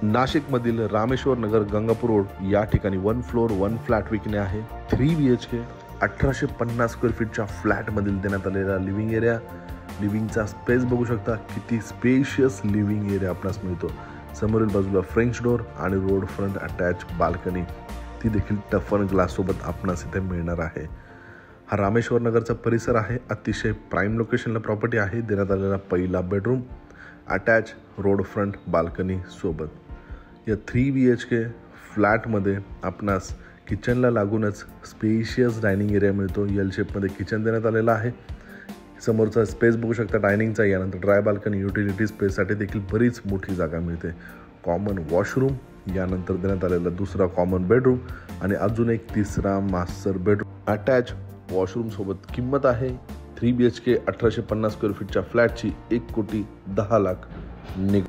नाशिकमधील रामेश्वर नगर गंगापूर रोड या ठिकाणी 1 फ्लोअर 1 फ्लॅट विकणे आहे। 3 BHK 1850 स्क्वेअर फीटच्या फ्लॅटमधील देण्यात आलेला लिव्हिंग एरिया, लिव्हिंगचा स्पेस बघू शकता, किती स्पेशियस लिव्हिंग एरिया आपणास मिळतो। समोरील बाजूला फ्रेंच डोर आणि रोड फ्रंट अटॅच बाल्कनी, ती देखील टफन ग्लास सोबत आपणास इथे मिळणार आहे। हा रामेश्वर नगरचा परिसर आहे, अतिशय प्राईम लोकेशनला प्रॉपर्टी आहे। देण्यात आलेला पहिला bedroom attach road front balcony सोबत। या 3 BHK फ्लॅटमध्ये आपणास किचनला लागूनच स्पेशियस डायनिंग एरिया मिळतो। एल शेपमध्ये किचन देण्यात आलेला आहे। समोरचा स्पेस बघू शकता डायनिंगचा, यानंतर ड्राय बाल्कनी, युटिलिटी स्पेससाठी देखील बरीच मोठी जागा मिळते। कॉमन वॉशरूम, यानंतर देण्यात आलेला दुसरा कॉमन बेडरूम आणि अजून एक तिसरा मास्टर बेडरूम अटॅच वॉशरूम सोबत। किंमत आहे 3 BHK 1850 स्क्वेअर फीटच्या फ्लॅटची 1,10,00,000